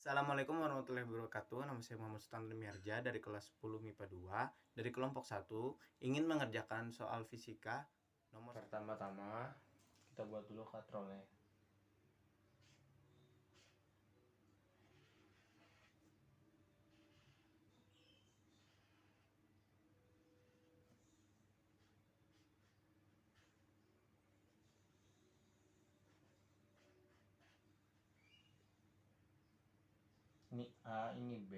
Assalamualaikum warahmatullahi wabarakatuh. Nama saya Muhammad Stanley Miarja dari kelas 10 MIPA 2 dari kelompok 1 ingin mengerjakan soal fisika nomor. Pertama-tama kita buat dulu katrolnya. Ini A, ini B.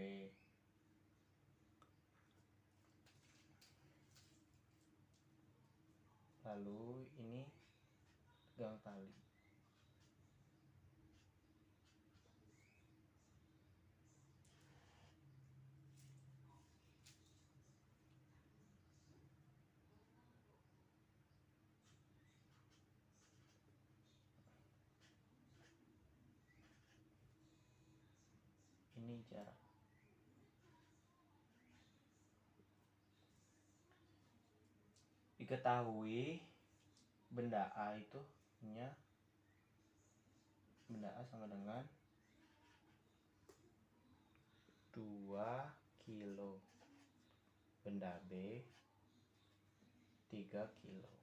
Lalu ini tegang tali. Ini jarak. Diketahui benda A itu punya benda A sama dengan 2 kilo. Benda B 3 kilo.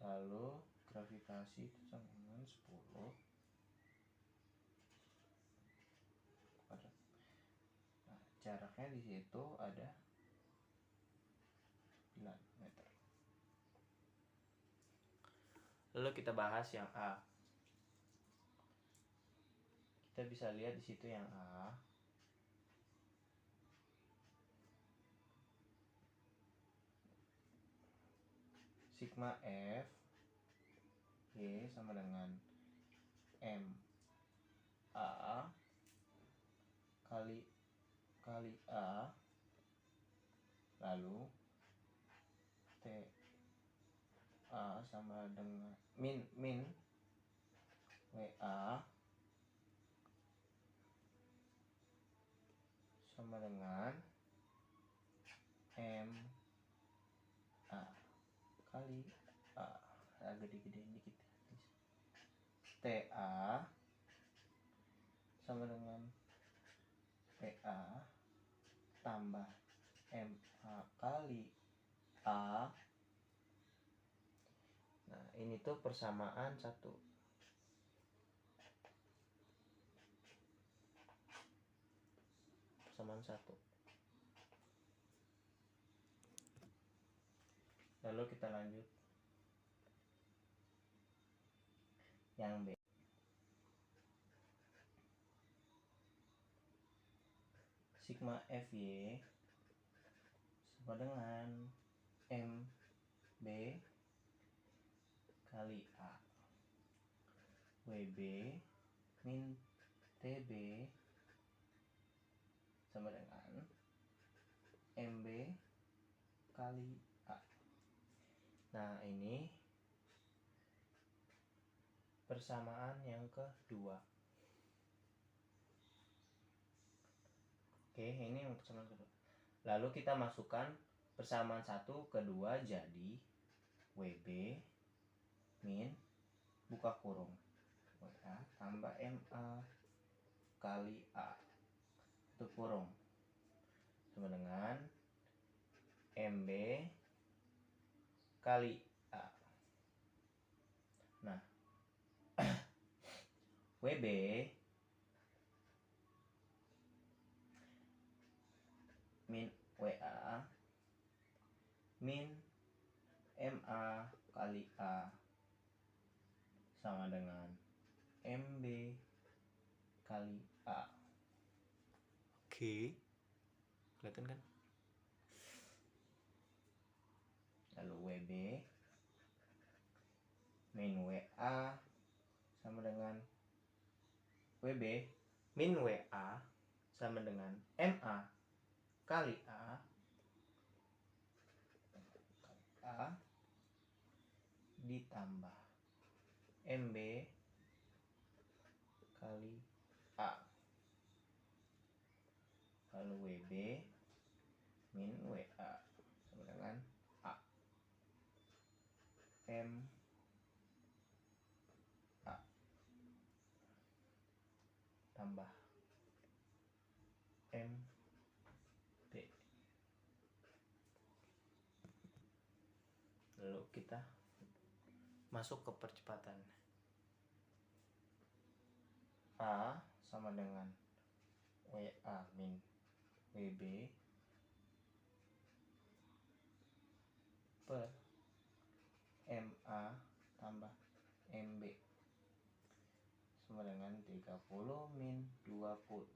Lalu gravitasi itu sama dengan 10 kuadrat. Nah, jaraknya di situ ada 9 meter. Lalu kita bahas yang A. Kita bisa lihat di situ yang A. Sigma F Y sama dengan M A kali A, lalu T A sama dengan min WA sama dengan M A kali A. Agak digedein dikit. TA sama dengan PA tambah MA kali A. Nah, ini tuh persamaan 1. Persamaan 1. Lalu kita lanjut yang B. Sigma FY sama dengan MB kali A. WB min TB sama dengan MB kali A. Nah, ini persamaan yang kedua. Oke, ini yang persamaan kedua. Lalu kita masukkan persamaan 1 kedua jadi WB min buka kurung WA tambah MA kali A tutup kurung sama dengan MB kali A. Nah, WB min WA min MA kali A sama dengan MB kali A. Oke. Kelihatan kan? Lalu WB min WA sama dengan WB min WA sama dengan MA kali A ditambah MB kali A. Lalu WB min WA sama dengan A M A. ditambah M B. Lalu kita masuk ke percepatan. A sama dengan WA min WB per MA tambah MB sama dengan 30 min 20.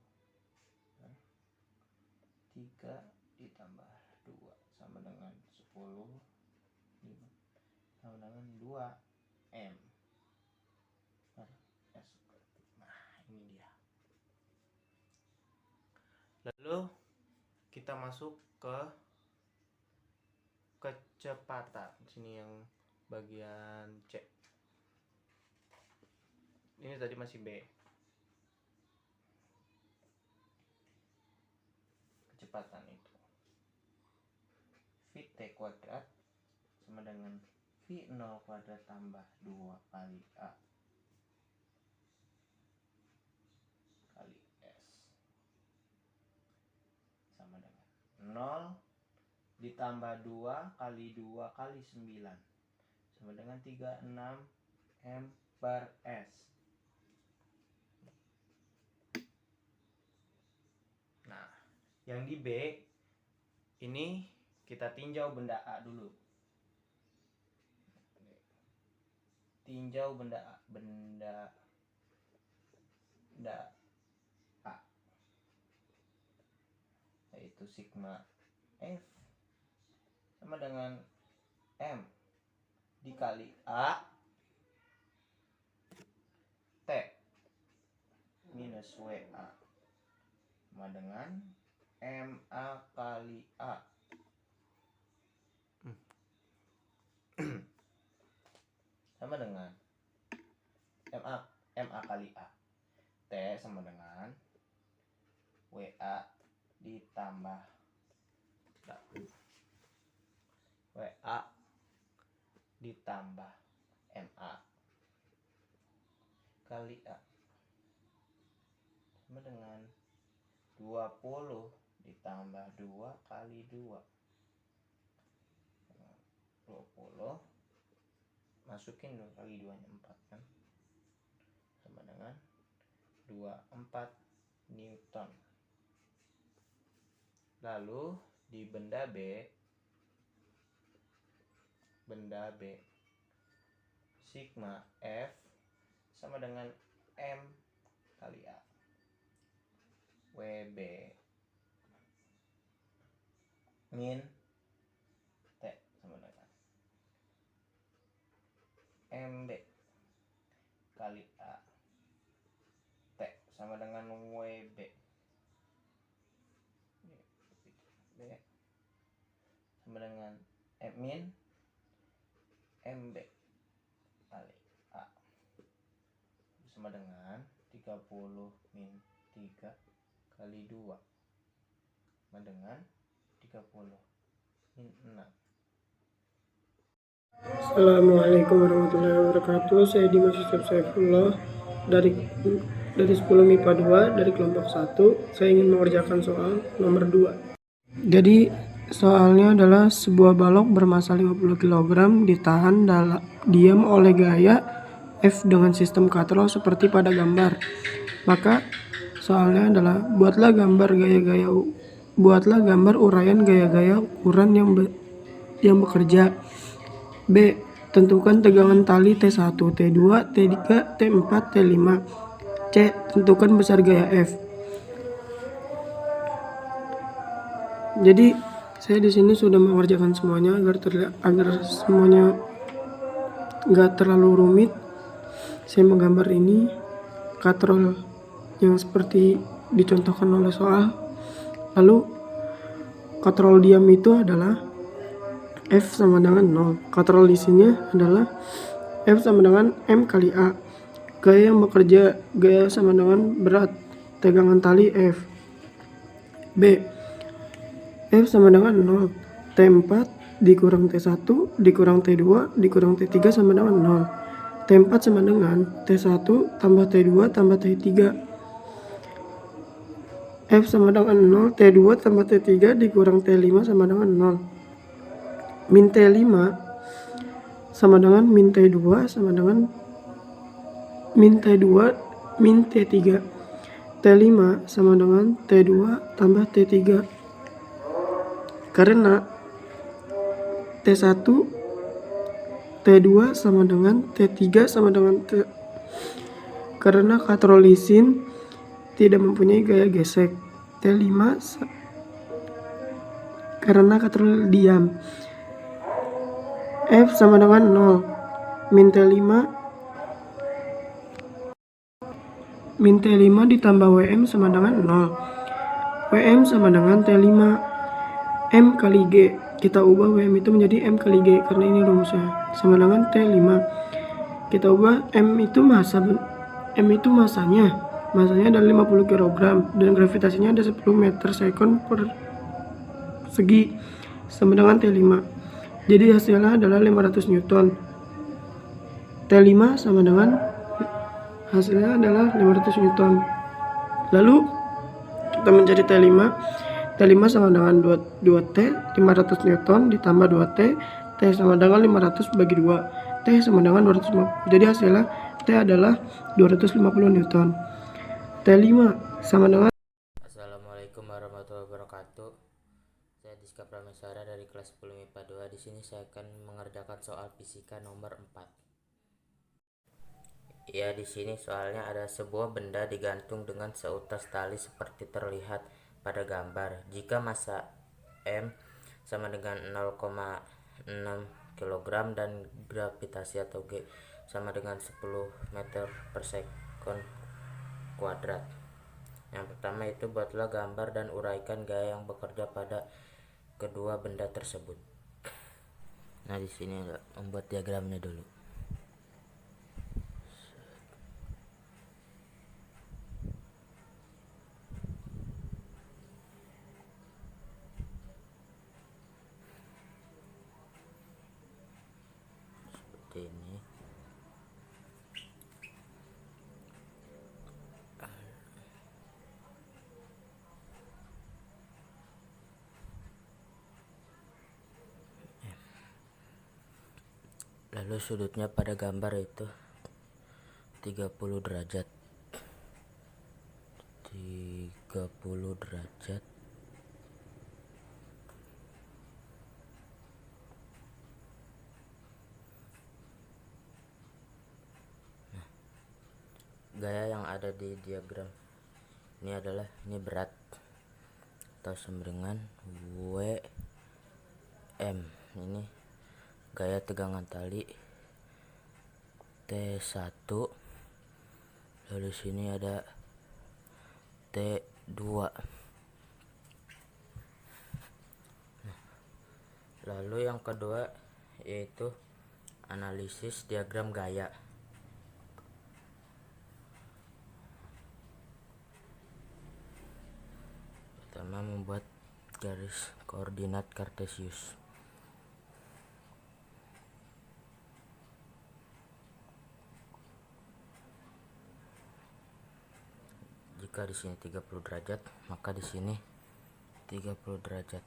3 ditambah 2 sama dengan 10. 5 sama dengan 2 M per S. Nah, ini dia. Lalu kita masuk ke kecepatan. Sini yang bagian C. Ini tadi masih B. Kecepatan itu VT kuadrat sama dengan V0 kuadrat tambah 2 kali A kali S sama dengan 0 ditambah 2 kali 2 kali 9 sama dengan 36 M per S. Nah, yang di B ini kita tinjau benda A dulu. Tinjau benda A, benda A, yaitu sigma F sama dengan M dikali A T minus WA sama dengan MA kali A. Sama dengan MA kali A. T sama dengan WA ditambah WA ditambah MA kali A sama dengan 20 ditambah 2 kali 2. 20 masukin 2 kali 2 nya 4 kan, sama dengan 24 Newton. Lalu di benda B sigma F sama dengan M kali A WB min T sama dengan MB kali A T sama dengan WB B sama dengan min MB kali A sama dengan 30 min 3 kali 2 sama dengan 30 min 6. Assalamualaikum warahmatullahi wabarakatuh. Saya Dimas Yusuf Saifullah dari 10 MIPA 2 dari kelompok 1. Saya ingin mengerjakan soal nomor 2. Jadi soalnya adalah sebuah balok bermasa 50 kg ditahan diam oleh gaya F dengan sistem katrol seperti pada gambar. Maka soalnya adalah buatlah gambar uraian gaya-gaya ukuran yang bekerja. B. Tentukan tegangan tali T1, T2, T3, T4, T5. C. Tentukan besar gaya F. Jadi saya di sini sudah mengerjakan semuanya agar semuanya nggak terlalu rumit. Saya menggambar ini katrol yang seperti dicontohkan oleh soal. Lalu katrol diam itu adalah F sama dengan 0. Katrol di sini adalah F sama dengan M kali A. Gaya yang bekerja, gaya sama dengan berat, tegangan tali F. B. F sama dengan 0. T4 dikurang T1 dikurang T2 dikurang T3 sama dengan 0. T4 sama dengan T1 tambah T2 tambah T3. F sama dengan 0, T2 tambah T3 dikurang T5 sama dengan 0. Min T5 sama dengan min T2 sama dengan min T2 min T3. T5 sama dengan T2 tambah T3. Karena T1 T2 sama dengan T3 sama dengan karena katrolisin tidak mempunyai gaya gesek. T5 karena katrol diam. F sama dengan 0. Min T5 ditambah WM sama dengan 0. WM sama dengan T5 M kali G. Kita ubah WM itu menjadi M kali G karena ini rumusnya. Sama dengan T5. Kita ubah M itu masanya. Masanya adalah 50 kg dan gravitasinya ada 10 meter sekon per segi sama dengan T5. Jadi hasilnya adalah 500 Newton. T5 sama dengan hasilnya adalah 500 Newton. Lalu kita mencari T5. T5 sama dengan 2T 500 Newton ditambah 2T. T sama dengan 500 bagi 2. T sama dengan 250. Jadi hasilnya T adalah 250 Newton. T5 sama dengan Assalamualaikum warahmatullahi wabarakatuh. Saya Diska Prameswara dari kelas 10 MIPA 2. Di sini saya akan mengerjakan soal fisika nomor 4. Ya, di sini soalnya ada sebuah benda digantung dengan seutas tali seperti terlihat pada gambar. Jika massa M sama dengan 0,6 kg dan gravitasi atau G sama dengan 10 meter per sekon kuadrat. Yang pertama itu buatlah gambar dan uraikan gaya yang bekerja pada kedua benda tersebut. Nah, di sini membuat diagramnya dulu. Seperti ini. Lalu sudutnya pada gambar itu 30 derajat. 30 derajat. Nah, gaya yang ada di diagram ini adalah berat atau sama dengan WM. Ini gaya tegangan tali T1. Lalu sini ada T2. Lalu yang kedua yaitu analisis diagram gaya. Pertama, membuat garis koordinat kartesius. Jika di sini 30 derajat, maka di sini 30 derajat.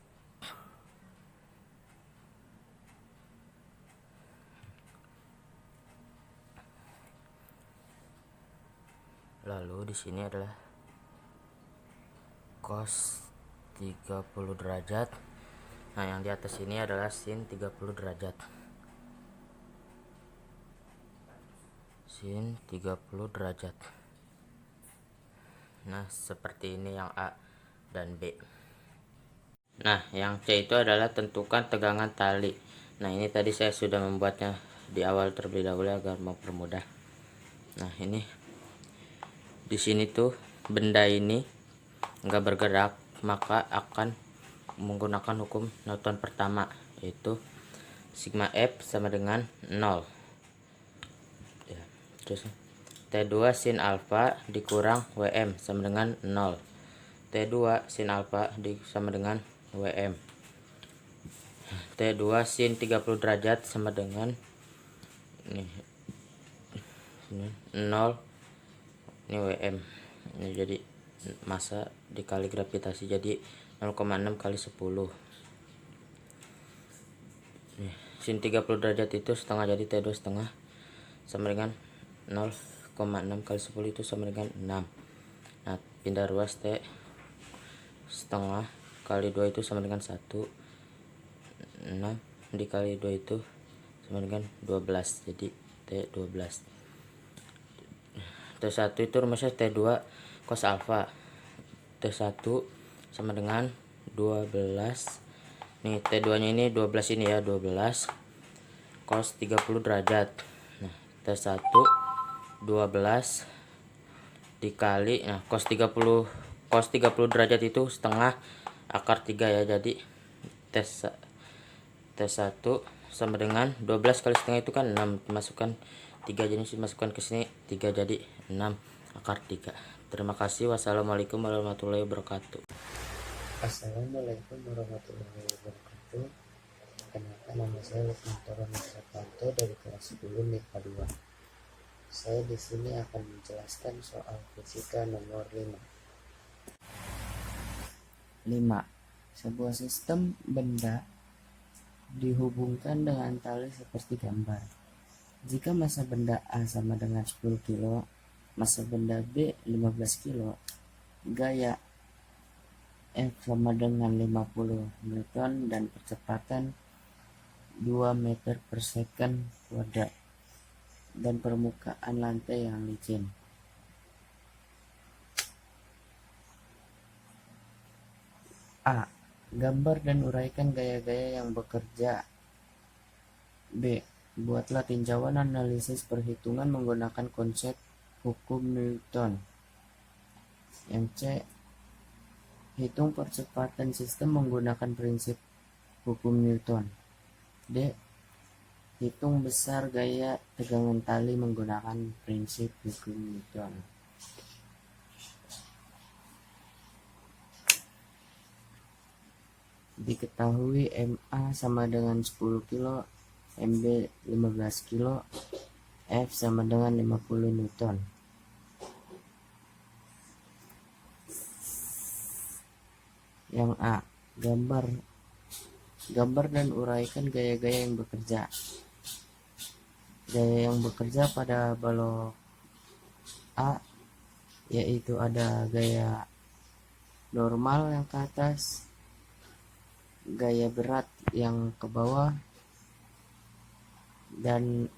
Lalu di sini adalah cos 30 derajat. Nah, yang di atas ini adalah sin 30 derajat. Sin 30 derajat. Nah, seperti ini yang A dan B. Nah, yang C itu adalah tentukan tegangan tali. Nah, ini tadi saya sudah membuatnya di awal terlebih dahulu agar mempermudah. Nah, ini di sini tuh benda ini nggak bergerak, maka akan menggunakan hukum Newton pertama, yaitu sigma F sama dengan 0. Ya, terus T2 sin alfa dikurang WM sama dengan 0. T2 sin alfa sama dengan WM. T2 sin 30 derajat sama dengan ini 0. Ini WM. Ini jadi massa dikali gravitasi, jadi 0,6 kali 10. Nih, sin 30 derajat itu setengah, jadi T2 setengah sama dengan 0,6 kali 10 itu sama dengan 6. Nah, pindah ruas, T setengah kali 2 itu sama dengan 1. 6 dikali 2 itu sama dengan 12, jadi T12. T1 itu rumusnya T2 cos alfa. T1 sama dengan 12. Nih, T2 nya ini 12 ini ya, 12 cos 30 derajat. Nah, T1 12 dikali, nah cos 30 derajat itu setengah akar 3 ya, jadi T1 sama dengan 12 kali setengah itu kan 6, masukkan 3, jadi masukkan ke sini 3, jadi 6 akar 3. Terima kasih. Wassalamualaikum warahmatullahi wabarakatuh. Assalamualaikum warahmatullahi wabarakatuh. Kenalkan, nama saya Lukmanto Nursapanto dari kelas 10 MIPA 2. Saya di sini akan menjelaskan soal fisika nomor 5. 5. Sebuah sistem benda dihubungkan dengan tali seperti gambar. Jika massa benda A sama dengan 10 kilo, massa benda B 15 kilo, gaya F sama dengan 50 Newton dan percepatan 2 meter per second kuadrat, dan permukaan lantai yang licin. A. Gambar dan uraikan gaya-gaya yang bekerja. B. Buatlah tinjauan analisis perhitungan menggunakan konsep hukum Newton. Yang C. Hitung percepatan sistem menggunakan prinsip hukum Newton. D. Hitung besar gaya tegangan tali menggunakan prinsip hukum Newton. Diketahui MA sama dengan 10 kilo, MB 15 kilo, F sama dengan 50 Newton. Yang A. Gambar dan uraikan gaya-gaya yang bekerja. Gaya yang bekerja pada balok A yaitu ada gaya normal yang ke atas, gaya berat yang ke bawah, dan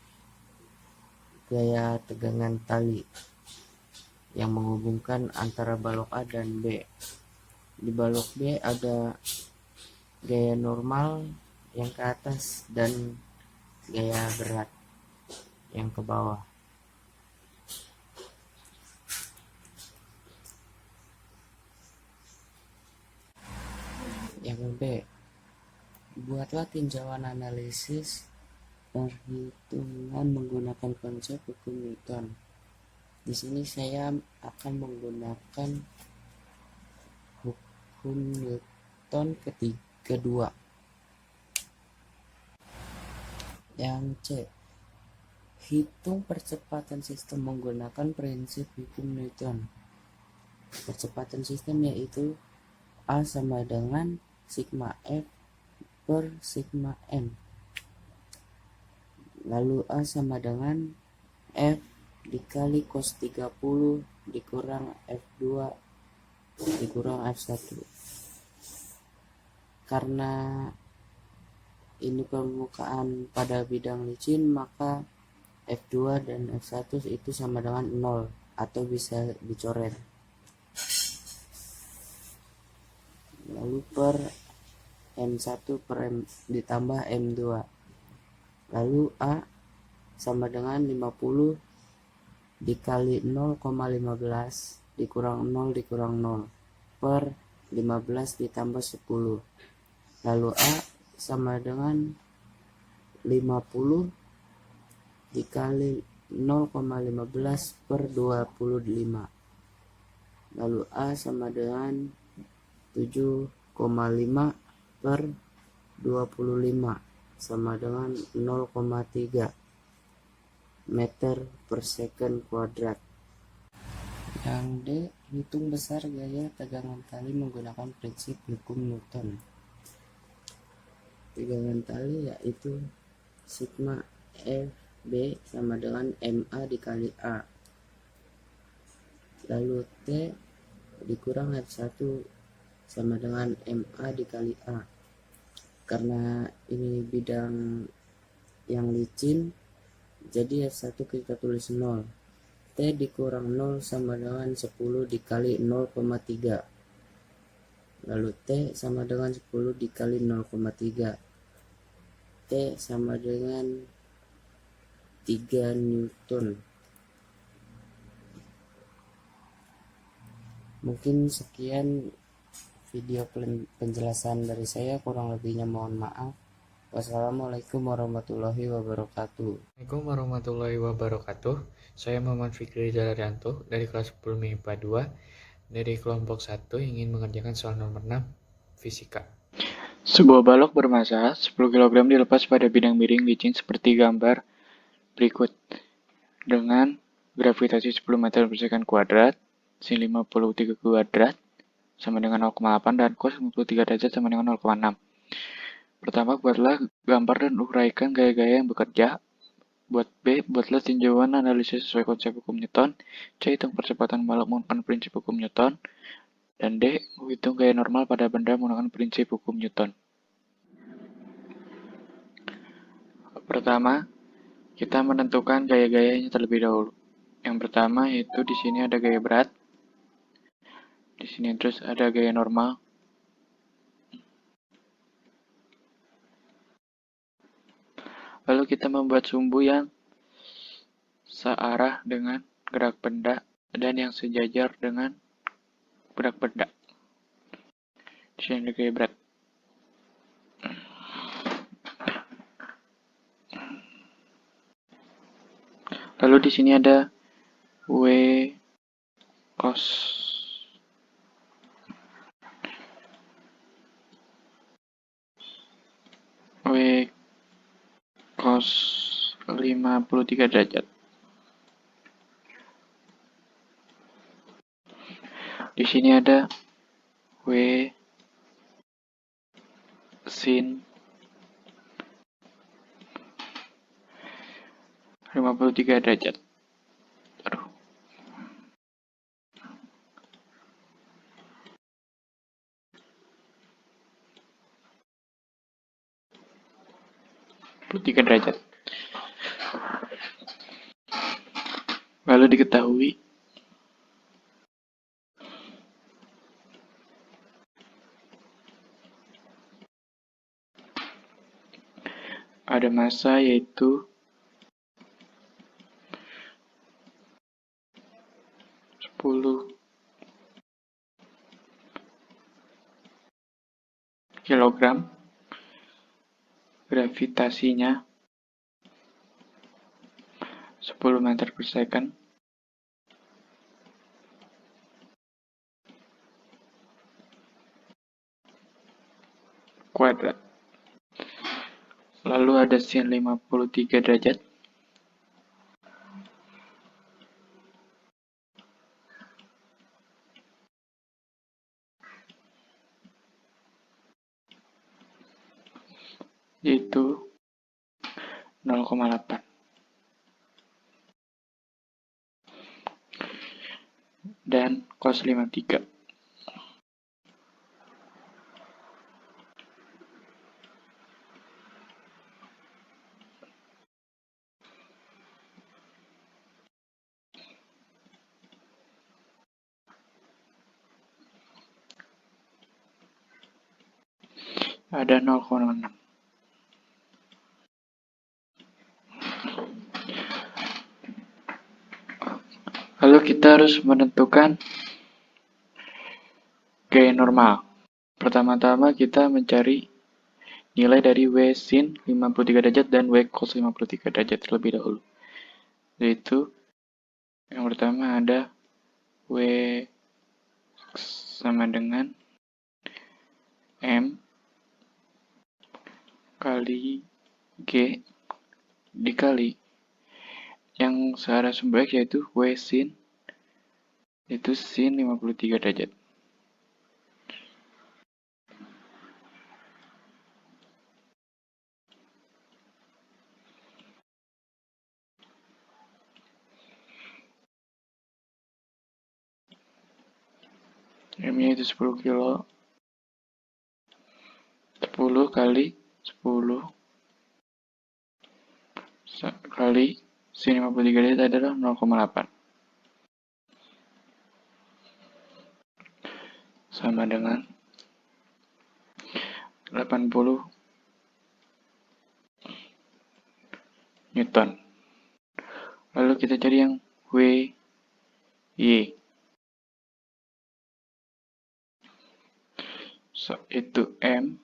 gaya tegangan tali yang menghubungkan antara balok A dan B. Di balok B ada gaya normal yang ke atas dan gaya berat yang ke bawah. Yang B. Buatlah tinjauan analisis perhitungan menggunakan konsep hukum Newton. Di sini saya akan menggunakan hukum Newton kedua. Yang C. Hitung percepatan sistem menggunakan prinsip hukum Newton. Percepatan sistem yaitu A sama dengan sigma F per sigma M. Lalu A sama dengan F dikali cos 30 dikurang F2 dikurang F1. Karena ini permukaan pada bidang licin, maka F2 dan F1 itu sama dengan 0 atau bisa dicoret. Lalu per M1 per M ditambah M2. Lalu A sama dengan 50 dikali 0,15 dikurang 0 dikurang 0 per 15 ditambah 10. Lalu A sama dengan 50 dikali 0,15 per 25. Lalu A sama dengan 7,5 per 25 sama dengan 0,3 meter per second kuadrat. Yang D, hitung besar gaya tegangan tali menggunakan prinsip hukum Newton. Tegangan tali yaitu sigma FB sama dengan MA dikali A. Lalu T dikurang F1 sama dengan MA dikali A. Karena ini bidang yang licin, jadi F1 kita tulis 0. T dikurang 0 sama dengan 10 dikali 0,3. Lalu T sama dengan 10 dikali 0,3. T sama dengan 3 Newton. Mungkin sekian video penjelasan dari saya, kurang lebihnya mohon maaf. Wassalamualaikum warahmatullahi wabarakatuh. Assalamualaikum warahmatullahi wabarakatuh. Saya Muhammad Fikri Jalarianto dari kelas 10 MIPA 2 dari kelompok 1 ingin mengerjakan soal nomor 6 fisika. Sebuah balok bermassa 10 kg dilepas pada bidang miring licin seperti gambar berikut. Dengan gravitasi 10 meter per second kuadrat, sin 53 kuadrat sama dengan 0,8 dan cos 53 derajat sama dengan 0,6. Pertama, buatlah gambar dan uraikan gaya-gaya yang bekerja. Buat B, buatlah tinjauan analisis sesuai konsep hukum Newton. C, hitung percepatan balok menggunakan prinsip hukum Newton. Dan D, hitung gaya normal pada benda menggunakan prinsip hukum Newton. Pertama, kita menentukan gaya-gayanya terlebih dahulu. Yang pertama yaitu di sini ada gaya berat. Di sini terus ada gaya normal. Lalu kita membuat sumbu yang searah dengan gerak benda dan yang sejajar dengan gerak benda. Di sini ada gaya berat. Lalu di sini ada W cos cos 53 derajat. Di sini ada W sin 53 derajat. Aduh. Derajat. Lalu diketahui ada massa yaitu 10 kg, gravitasinya 10 meter per second, kuadrat. Lalu ada sin 53 derajat. Yaitu 0,8. Dan cos 53. Ada 0,6. Lalu kita harus menentukan gaya normal. Pertama-tama kita mencari nilai dari W sin 53 derajat dan W cos 53 derajat terlebih dahulu. Yaitu yang pertama ada W sama dengan M kali G dikali yang searah sumber X yaitu W sin yaitu sin 53 derajat. M-nya itu 10 kilo. 10 kali 10 kali sin 53 derajat adalah 0,8. Sama dengan 80 Newton. Lalu kita cari yang W, Y. Itu M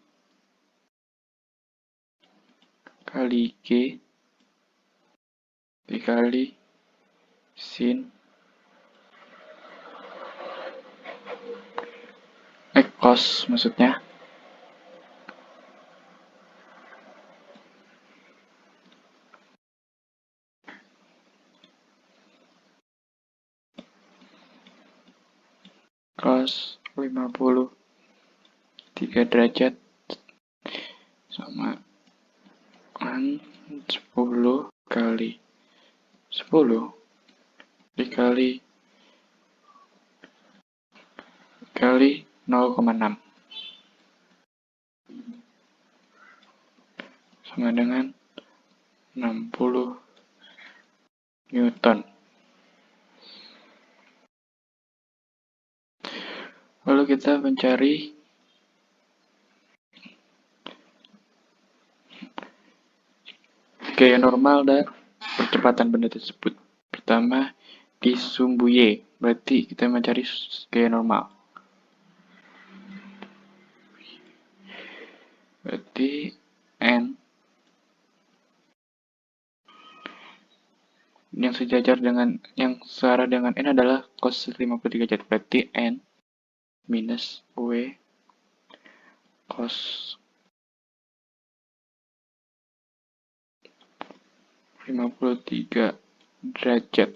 kali G dikali sin cos maksudnya cos 53 derajat sama 10 kali 10 dikali 0,6 sama dengan 60 Newton. Lalu kita mencari gaya normal dan percepatan benda tersebut. Pertama di sumbu Y, berarti kita mencari gaya normal. Berarti N yang sejajar dengan yang searah dengan N adalah cos 53 derajat. Berarti N minus W cos 53 derajat.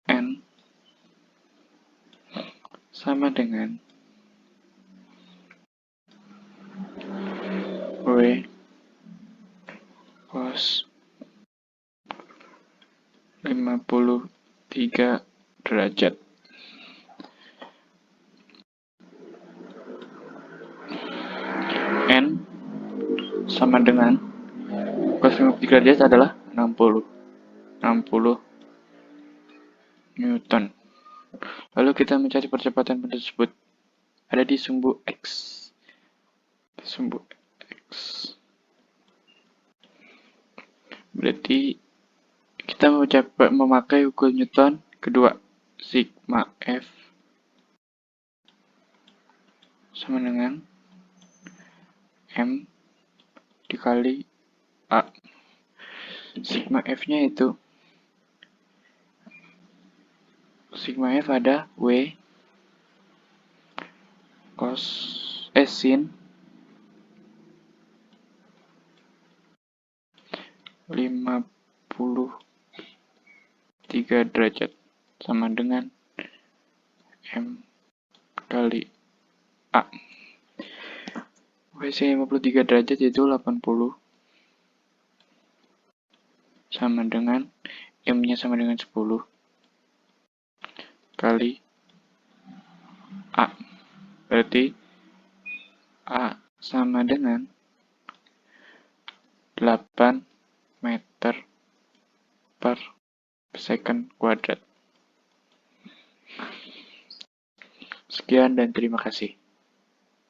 N sama dengan W cos 53 derajat. N sama dengan cos 53 derajat adalah 60 Newton. Lalu kita mencari percepatan benda tersebut. Ada di sumbu X. Sumbu X. Berarti kita memakai ukur Newton kedua. Sigma F sama dengan M dikali A. Sigma F-nya itu Sigma F ada W cos sin 53 derajat sama dengan M kali A. WC 53 derajat yaitu 80 sama dengan M-nya sama dengan 10 kali A. Berarti A sama dengan 8 meter per second kuadrat. Sekian dan terima kasih.